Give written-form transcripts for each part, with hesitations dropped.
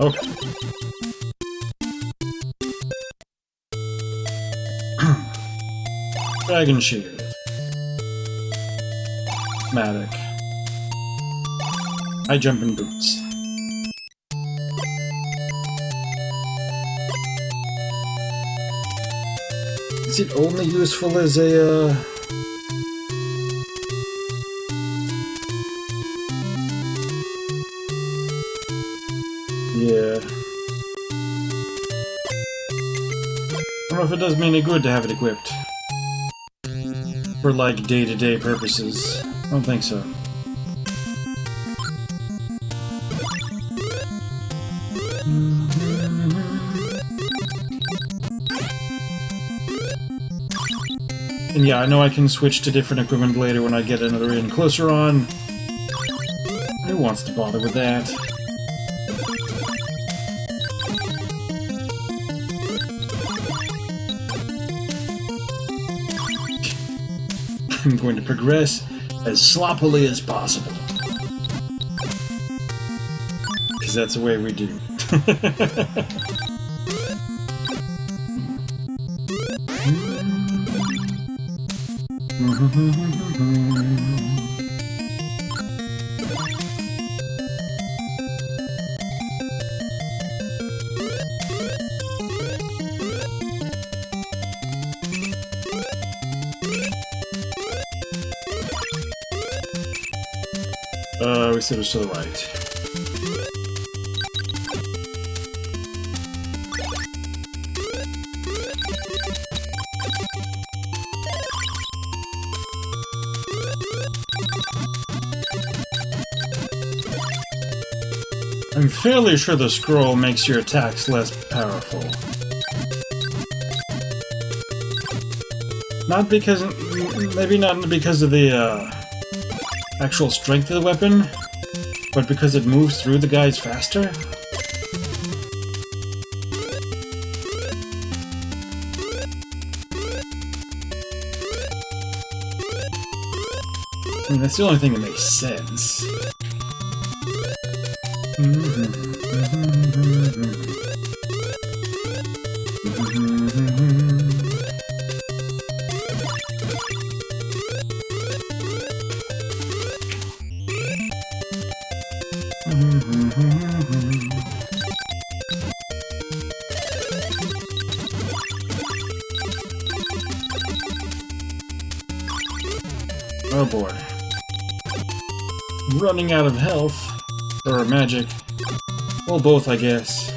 Okay. Dragon Shield. Matic. High jumping boots. Is it only useful as a, yeah. I don't know if it does me any good to have it equipped. For, like, day-to-day purposes. I don't think so. And yeah, I know I can switch to different equipment later when I get another in closer on. Who wants to bother with that? I'm going to progress as sloppily as possible. Because that's the way we do. We said it was to the right. I'm fairly sure the scroll makes your attacks less powerful. Not because... maybe not because of the, actual strength of the weapon, but because it moves through the guys faster? I mean, that's the only thing that makes sense. Oh boy. Running out of health. Or magic. Well, both, I guess.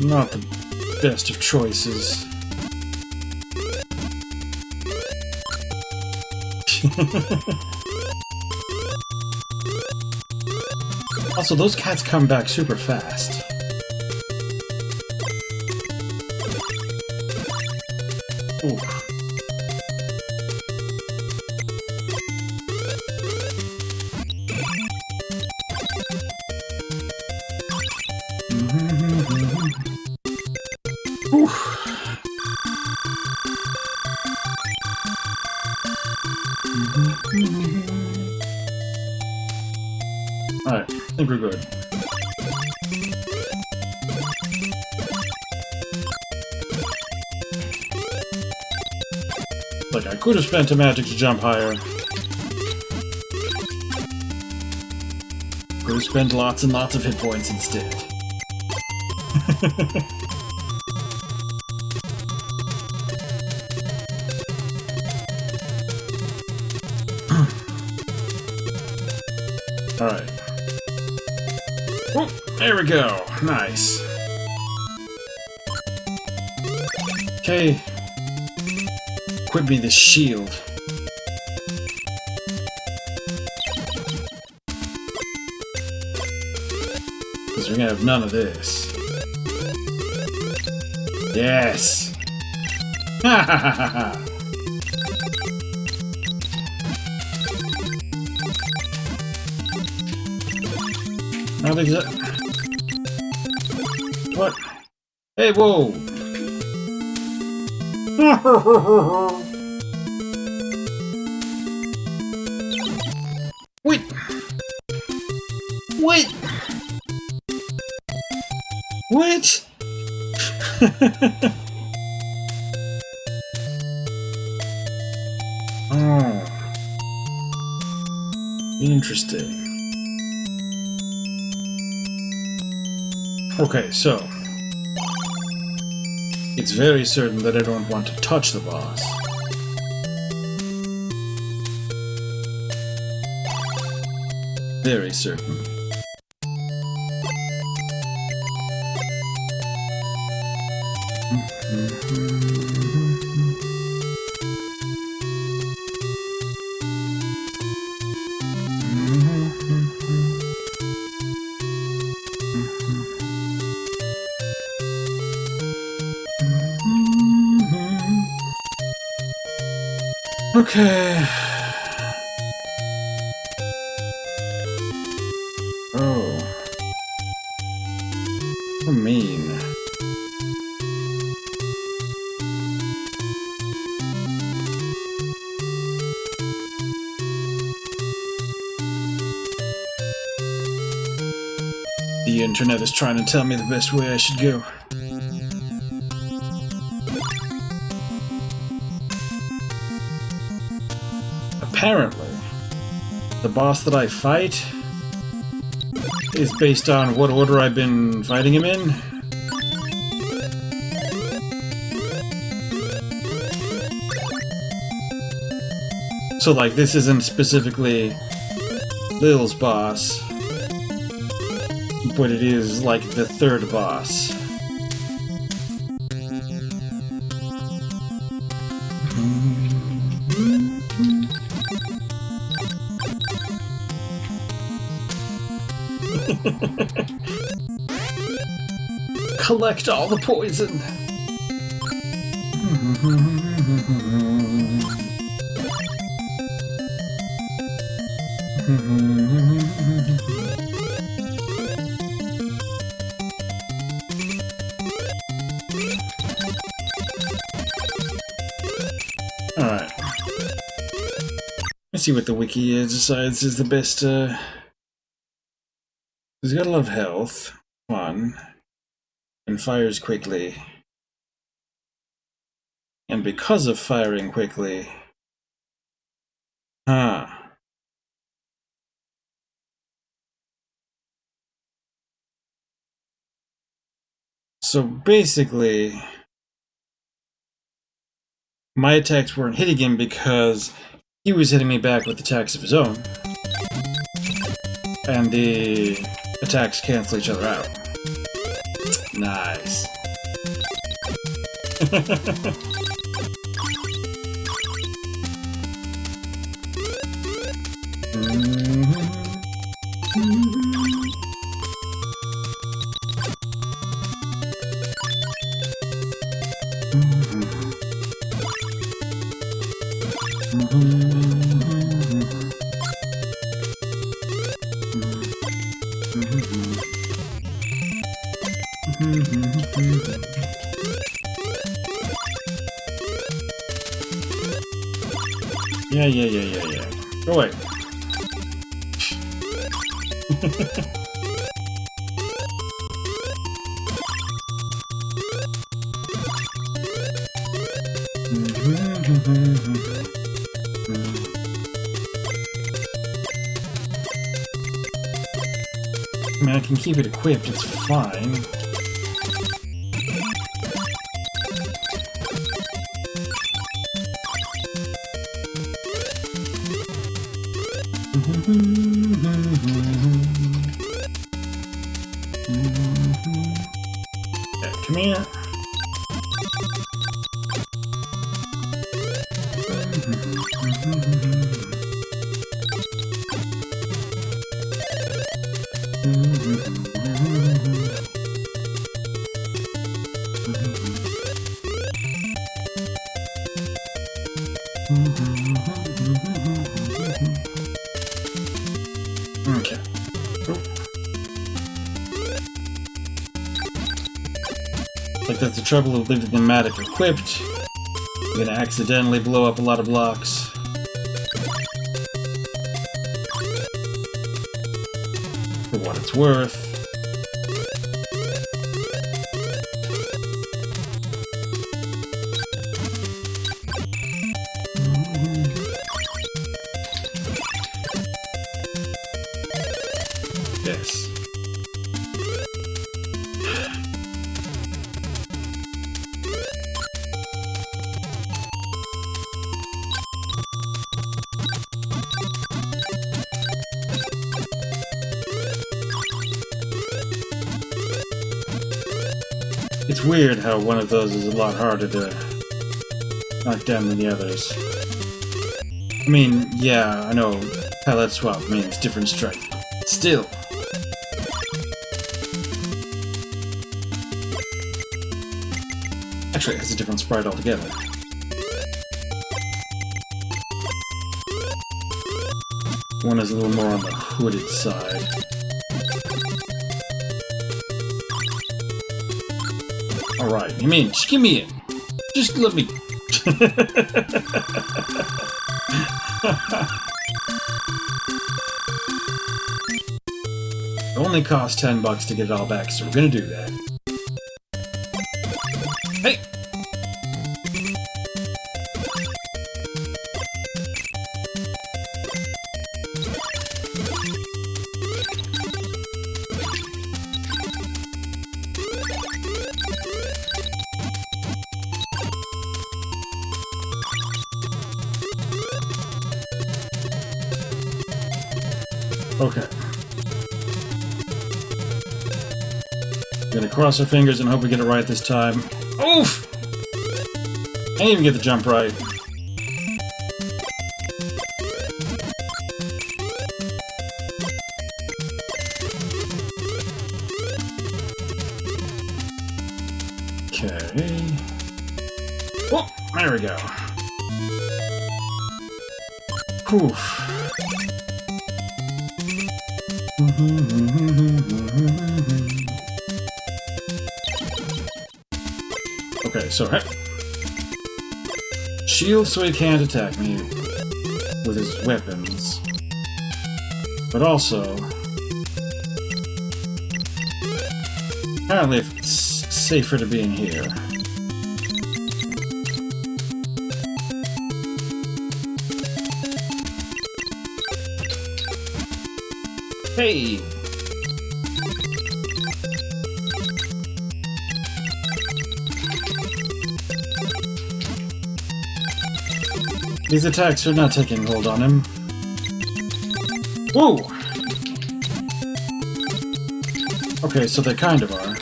Not the best of choices. Also, those cats come back super fast. Ooh. Alright, I think we're good. Like, I could have spent a magic to jump higher. Could have spent lots and lots of hit points instead. Alright. Oh, there we go. Nice. Okay. Equip me this shield. Because we're gonna have none of this. Yes! Ha ha ha ha ha! Not exact. What? Hey, whoa! Wait! Wait! What? Oh. Interesting. Okay, so it's very certain that I don't want to touch the boss. Very certain. Okay. Oh. So mean. The internet is trying to tell me the best way I should go. Apparently, the boss that I fight is based on what order I've been fighting him in. So, like, this isn't specifically Lyll's boss, but it is, like, the third boss. Collect all the poison! Alright. Let's see what the wiki decides is the best, he's got a lot of health, fun, and fires quickly. And because of firing quickly... Huh. So basically, my attacks weren't hitting him because he was hitting me back with attacks of his own. And the attacks cancel each other out. Nice. Yeah. Go away. I mean, I can keep it equipped, it's fine. Yeah, come here. Okay. Like, that's the trouble of leaving the Matic equipped. You're gonna accidentally blow up a lot of blocks. For what it's worth. Yes. It's weird how one of those is a lot harder to knock down than the others. I mean, yeah, I know palette swap means different strike. Still. Actually, it has a different sprite altogether. One is a little more on the hooded side. Alright, you mean, just give me it. Just let me... It only costs $10 to get it all back, so we're gonna do that. Hey! Okay. We're gonna cross our fingers and hope we get it right this time. Oof! I didn't even get the jump right. Okay. Oh, there we go. Oof. Okay, so shield so he can't attack me with his weapons, but also apparently it's safer to be in here. Hey! These attacks are not taking hold on him. Whoa! Okay, so they kind of are.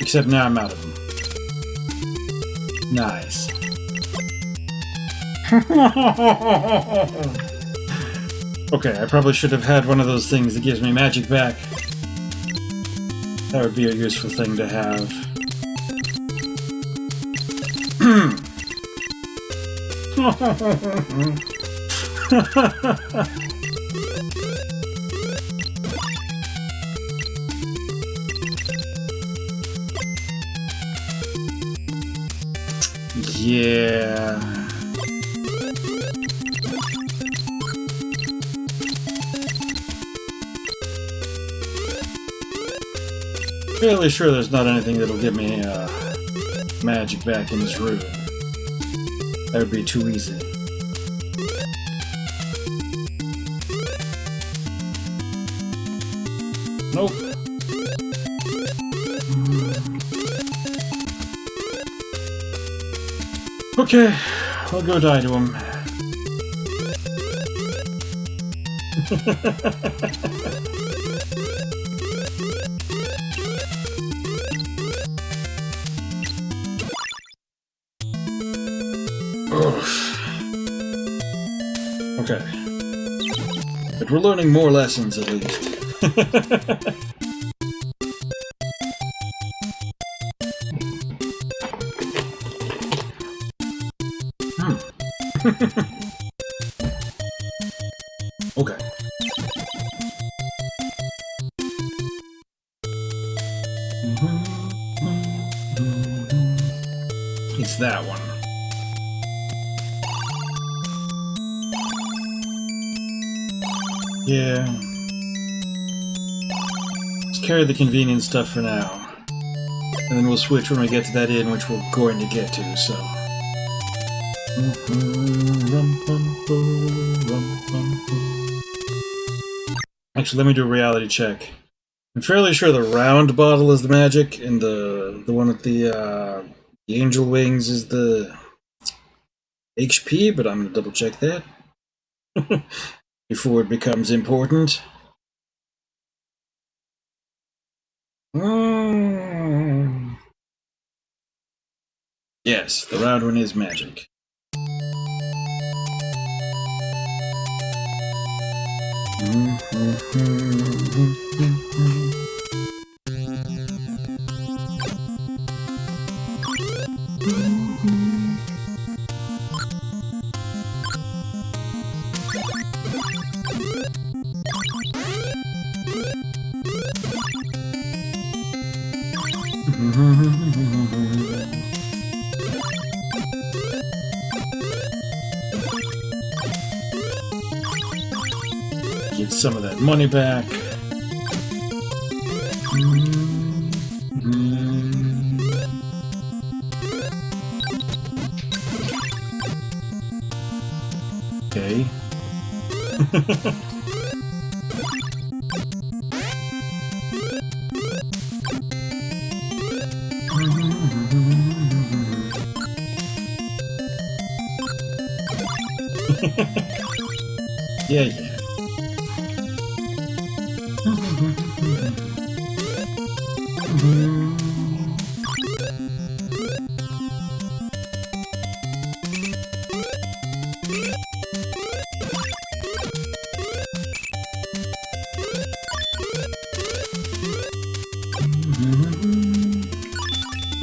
Except now I'm out of them. Nice. Okay, I probably should have had one of those things that gives me magic back. That would be a useful thing to have. Yeah. Fairly sure there's not anything that'll give me magic back in this room. That would be too easy. Nope. Okay, I'll go die to him. Okay. But we're learning more lessons, at least. Okay. It's that one. Yeah. Let's carry the convenience stuff for now. And then we'll switch when we get to that inn, which we're going to get to, so... Actually, let me do a reality check. I'm fairly sure the round bottle is the magic, and the one with the angel wings is the HP, but I'm going to double check that before it becomes important. Yes, the round one is magic. Get some of that money back. Okay. Yeah, yeah.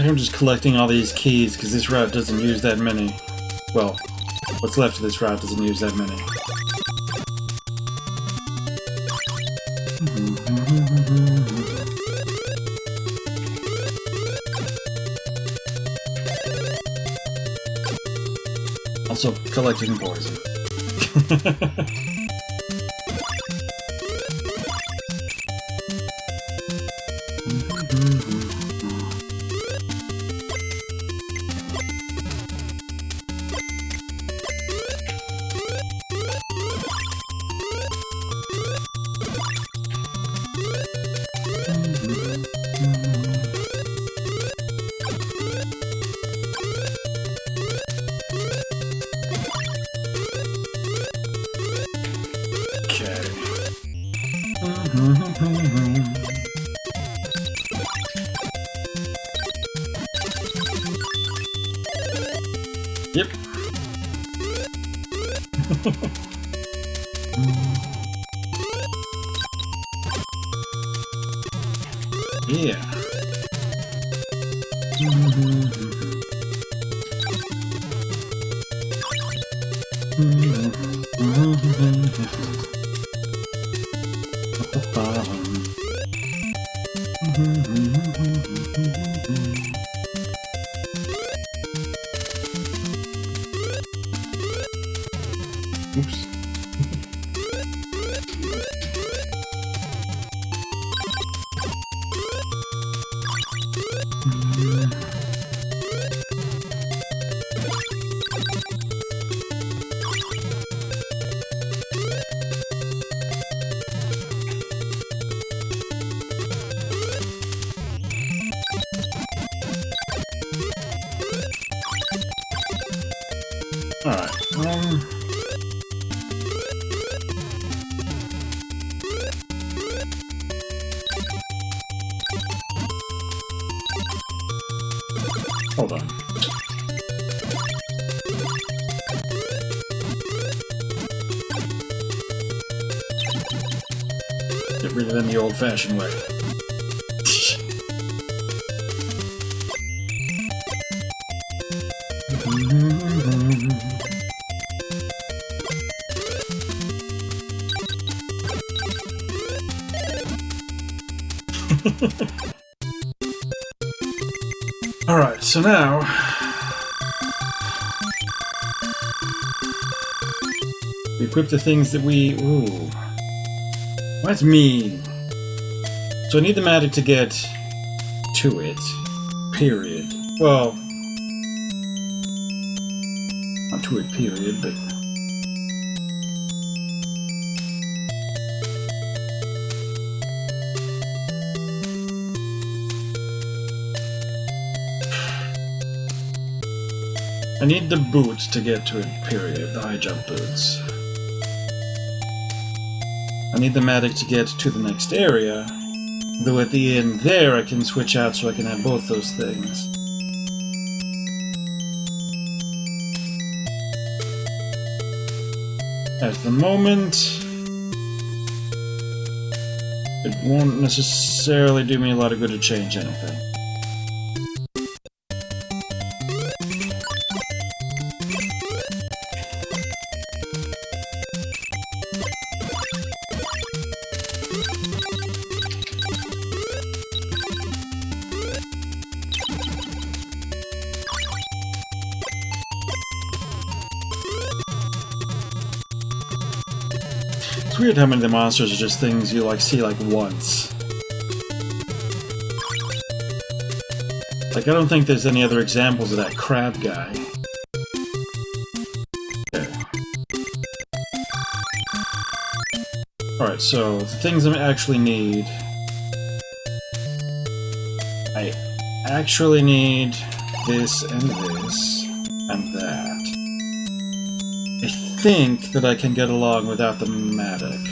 I'm just collecting all these keys because this route doesn't use that many. Well, what's left of this route doesn't use that many. Also, collecting poison. Yep. Yeah. Oops. Alright, hold on. Get rid of them the old-fashioned way. Alright, so now... we equip the things that we... Ooh. That's mean. So I need the magic to get to it. Period. Well... not to it, period, but... I need the boots to get to it, period. The high jump boots. I need the magic to get to the next area, though at the end there I can switch out so I can have both those things. At the moment, it won't necessarily do me a lot of good to change anything. It's weird how many of the monsters are just things you see once. Like, I don't think there's any other examples of that crab guy. Okay. Alright, so the things I actually need... I actually need this and this and that. I think that I can get along without the matic.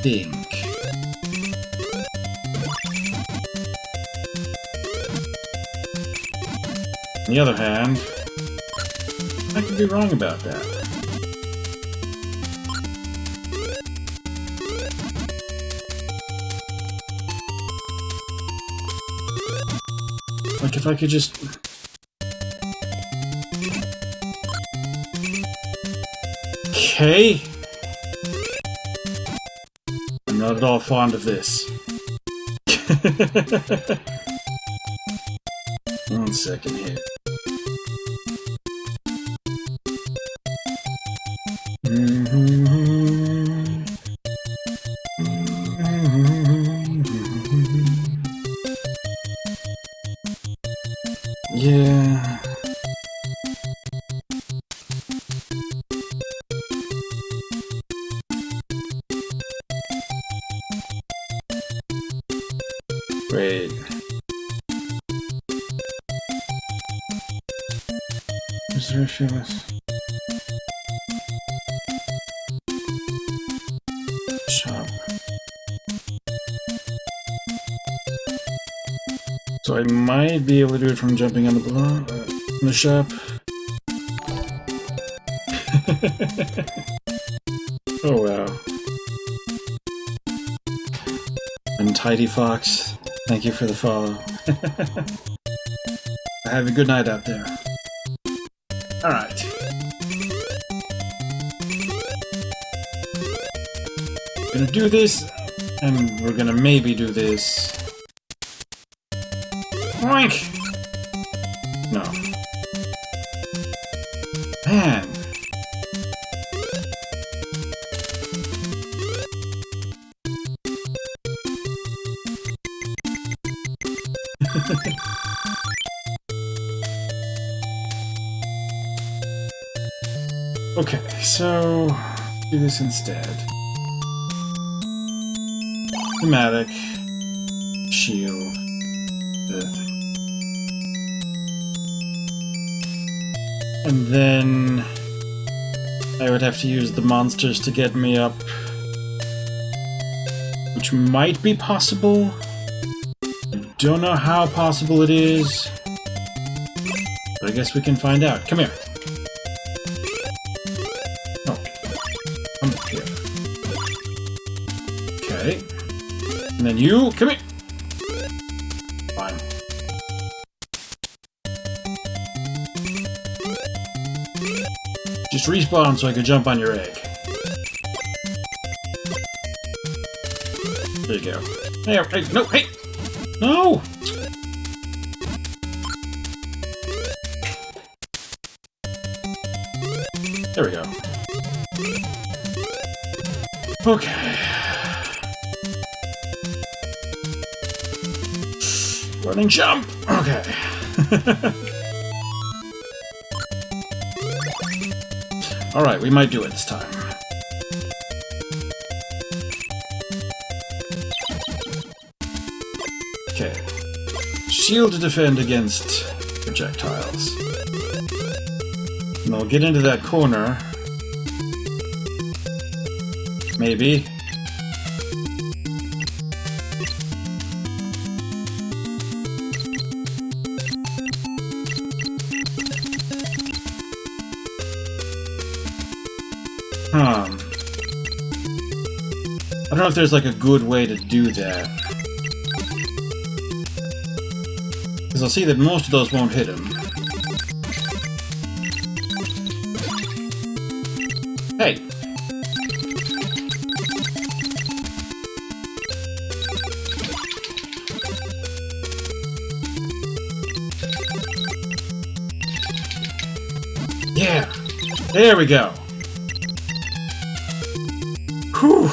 Think. On the other hand, I could be wrong about that. Like, if I could just... Okay. I'm not at all fond of this. 1 second here. Yeah. Wait. Is there a shoeless? Shop. So I might be able to do it from jumping on the block in the shop. Oh wow. Untidy Fox, thank you for the follow. Have a good night out there. Alright. We're gonna do this, and we're gonna maybe do this. Oink! No. Man! Okay, so do this instead. Thematic, shield, And then I would have to use the monsters to get me up, which might be possible. I don't know how possible it is, but I guess we can find out. Come here. Oh, come here. Okay. And then you, come here. Fine. Just respawn so I can jump on your egg. There you go. Hey, hey, no, hey! No! There we go. Okay. Running jump! Okay. Alright, we might do it this time. Okay. Shield to defend against projectiles. And I'll get into that corner. Maybe. I don't know if there's like a good way to do that. Because I'll see that most of those won't hit him. Hey! Yeah! There we go! Whew!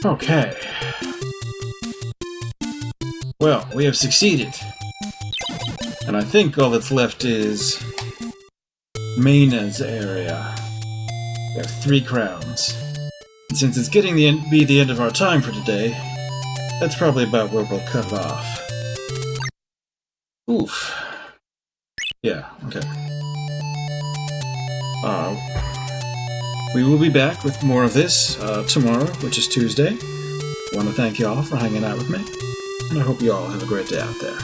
Okay. Well, we have succeeded. And I think all that's left is Mayna's area. We have 3 crowns. And since it's getting be the end of our time for today, that's probably about where we'll cut it off. Oof. Yeah, okay. We will be back with more of this tomorrow, which is Tuesday. I want to thank you all for hanging out with me, and I hope you all have a great day out there.